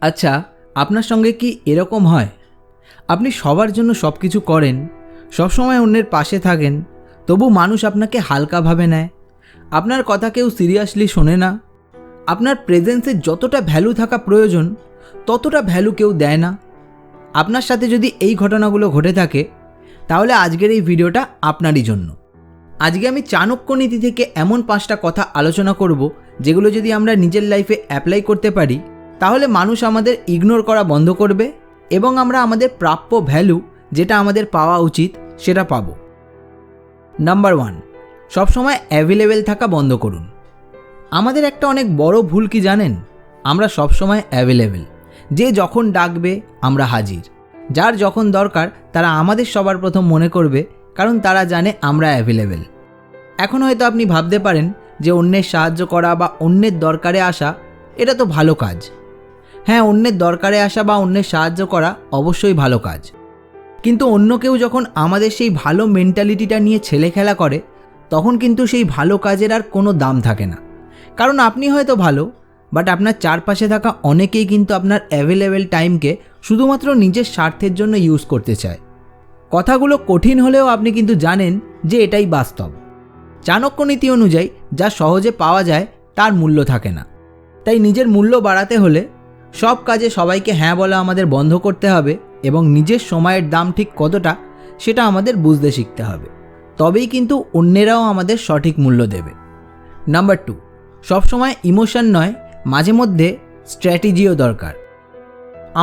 আচ্ছা, আপনার সঙ্গে কি এরকম হয়? আপনি সবার জন্য সব কিছু করেন, সবসময় অন্যের পাশে থাকেন, তবু মানুষ আপনাকে হালকাভাবে নেয়, আপনার কথা কেউ সিরিয়াসলি শোনে না, আপনার প্রেজেন্সে যতটা ভ্যালু থাকা প্রয়োজন ততটা ভ্যালু কেউ দেয় না। আপনার সাথে যদি এই ঘটনাগুলো ঘটে থাকে, তাহলে আজকের এই ভিডিওটা আপনারই জন্য। আজকে আমি চাণক্য নীতি থেকে এমন 5টা কথা আলোচনা করব, যেগুলো যদি আমরা নিজের লাইফে অ্যাপ্লাই করতে পারি, তাহলে মানুষ আমাদের ইগনোর করা বন্ধ করবে এবং আমরা আমাদের প্রাপ্য ভ্যালু, যেটা আমাদের পাওয়া উচিত, সেটা পাবো। নাম্বার 1, সবসময় অ্যাভেলেবেল থাকা বন্ধ করুন। আমাদের একটা অনেক বড় ভুল কি জানেন? আমরা সবসময় অ্যাভেলেবেল। যে যখন ডাকবে আমরা হাজির। যার যখন দরকার তারা আমাদের সবার প্রথম মনে করবে, কারণ তারা জানে আমরা অ্যাভেলেবেল। এখন হয়তো আপনি ভাবতে পারেন যে অন্যের সাহায্য করা বা অন্যের দরকারে আসা, এটা তো ভালো কাজ। হ্যাঁ, অন্যের দরকারে আসা বা অন্যের সাহায্য করা অবশ্যই ভালো কাজ, কিন্তু অন্য কেউ যখন আমাদের সেই ভালো মেন্টালিটিটা নিয়ে ছেলেখেলা করে, তখন কিন্তু সেই ভালো কাজের আর কোনো দাম থাকে না। কারণ আপনি হয়তো ভালো, বাট আপনার চারপাশে থাকা অনেকেই কিন্তু আপনার অ্যাভেলেবেল টাইমকে শুধুমাত্র নিজের স্বার্থের জন্য ইউজ করতে চায়। কথাগুলো কঠিন হলেও আপনি কিন্তু জানেন যে এটাই বাস্তব। চাণক্য নীতি অনুযায়ী যা সহজে পাওয়া যায় তার মূল্য থাকে না। তাই নিজের মূল্য বাড়াতে হলে সব কাজে সবাইকে হ্যাঁ বলা আমাদের বন্ধ করতে হবে এবং নিজের সময়ের দাম ঠিক কতটা সেটা আমাদের বুঝতে শিখতে হবে। তবেই কিন্তু অন্যেরাও আমাদের সঠিক মূল্য দেবে। নাম্বার 2, সবসময় ইমোশন নয়, মাঝে মধ্যে স্ট্র্যাটেজিও দরকার।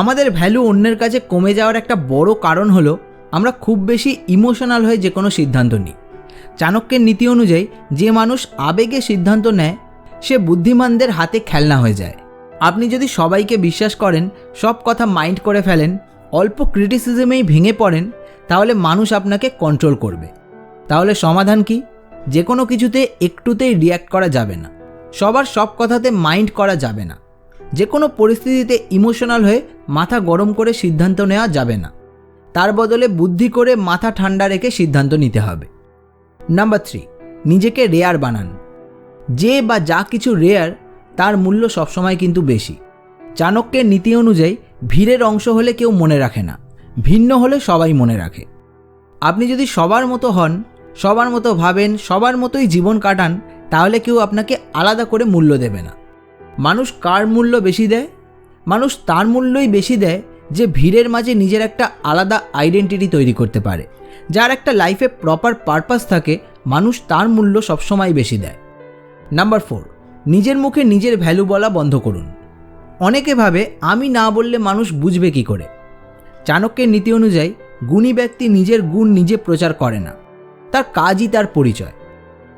আমাদের ভ্যালু অন্যের কাছে কমে যাওয়ার একটা বড় কারণ হলো আমরা খুব বেশি ইমোশনাল হয়ে যে কোনো সিদ্ধান্ত নিই। চাণক্যের নীতি অনুযায়ী যে মানুষ আবেগে সিদ্ধান্ত নেয় সে বুদ্ধিমানদের হাতে খেলনা হয়ে যায়। আপনি যদি সবাইকে বিশ্বাস করেন, সব কথা মাইন্ড করে ফেলেন, অল্প ক্রিটিসিজমেই ভেঙে পড়েন, তাহলে মানুষ আপনাকে কন্ট্রোল করবে। তাহলে সমাধান কি? যে কোনো কিছুতে একটুতেই রিয়্যাক্ট করা যাবে না, সবার সব কথাতে মাইন্ড করা যাবে না, যে কোনো পরিস্থিতিতে ইমোশনাল হয়ে মাথা গরম করে সিদ্ধান্ত নেওয়া যাবে না। তার বদলে বুদ্ধি করে মাথা ঠান্ডা রেখে সিদ্ধান্ত নিতে হবে। নাম্বার 3, নিজেকে রেয়ার বানান। যে বা যা কিছু রেয়ার তার মূল্য সবসময় কিন্তু বেশি। চাণক্যের নীতি অনুযায়ী ভিড়ের অংশ হলে কেউ মনে রাখে না, ভিন্ন হলে সবাই মনে রাখে। আপনি যদি সবার মতো হন, সবার মতো ভাবেন, সবার মতোই জীবন কাটান, তাহলে কেউ আপনাকে আলাদা করে মূল্য দেবে না। মানুষ কার মূল্য বেশি দেয়? মানুষ তার মূল্যই বেশি দেয় যে ভিড়ের মাঝে নিজের একটা আলাদা আইডেন্টিটি তৈরি করতে পারে। যার একটা লাইফে প্রপার পারপাস থাকে, মানুষ তার মূল্য সবসময় বেশি দেয়। নাম্বার 4, নিজের মুখে নিজের ভ্যালু বলা বন্ধ করুন। অনেকে ভাবে আমি না বললে মানুষ বুঝবে কি করে। চাণক্যের নীতি অনুযায়ী গুণী ব্যক্তি নিজের গুণ নিজে প্রচার করে না, তার কাজই তার পরিচয়।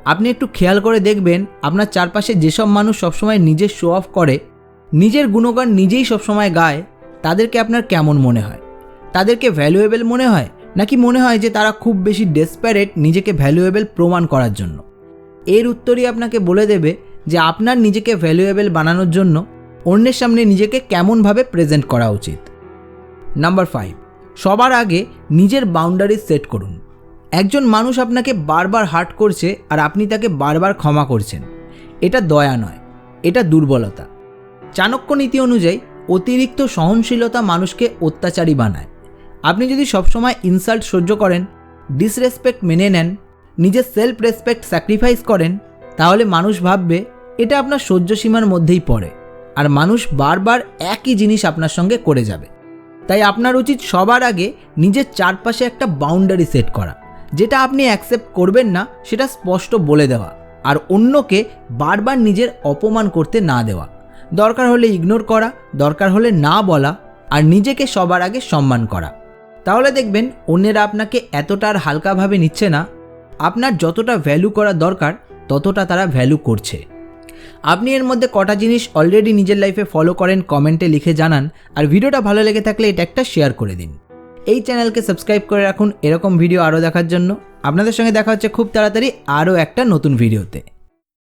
আপনি একটু খেয়াল করে দেখবেন, আপনার চারপাশে যেসব মানুষ সবসময় নিজের শো অফ করে, নিজের গুণগান নিজেই সবসময় গায়, তাদেরকে আপনার কেমন মনে হয়? তাদেরকে ভ্যালুয়েবল মনে হয়, নাকি মনে হয় যে তারা খুব বেশি ডেসপারেট নিজেকে ভ্যালুয়েবল প্রমাণ করার জন্য? এর উত্তরই আপনাকে বলে দেবে যে আপনার নিজেকে ভ্যালুয়েবল বানানোর জন্য অন্যের সামনে নিজেকে কেমনভাবে প্রেজেন্ট করা উচিত। নাম্বার 5, সবার আগে নিজের বাউন্ডারি সেট করুন। একজন মানুষ আপনাকে বারবার হার্ট করছে আর আপনি তাকে বারবার ক্ষমা করছেন, এটা দয়া নয়, এটা দুর্বলতা। চাণক্য নীতি অনুযায়ী অতিরিক্ত সহনশীলতা মানুষকে অত্যাচারী বানায়। আপনি যদি সবসময় ইনসাল্ট সহ্য করেন, ডিসরেসপেক্ট মেনে নেন, নিজের সেলফ রেসপেক্ট স্যাক্রিফাইস করেন, তাহলে মানুষ ভাববে এটা আপনার সহ্য সীমার মধ্যেই পড়ে, আর মানুষ বারবার একই জিনিস আপনার সঙ্গে করে যাবে। তাই আপনার উচিত সবার আগে নিজের চারপাশে একটা বাউন্ডারি সেট করা। যেটা আপনি অ্যাকসেপ্ট করবেন না সেটা স্পষ্ট বলে দেওয়া, আর অন্যকে বারবার নিজের অপমান করতে না দেওয়া। দরকার হলে ইগনোর করা, দরকার হলে না বলা, আর নিজেকে সবার আগে সম্মান করা। তাহলে দেখবেন অন্যেরা আপনাকে এতটা আর হালকাভাবে নিচ্ছে না। আপনার যতটা ভ্যালু করা দরকার ততটা তারা ভ্যালু করছে। আপনি এর মধ্যে কটা জিনিস অলরেডি নিজের লাইফে ফলো করেন কমেন্টে লিখে জানান, আর ভিডিওটা ভালো লেগে থাকলে এটা একটা শেয়ার করে দিন। এই চ্যানেলকে সাবস্ক্রাইব করে রাখুন এরকম ভিডিও আরও দেখার জন্য। আপনাদের সঙ্গে দেখা হচ্ছে খুব তাড়াতাড়ি আরও একটা নতুন ভিডিওতে।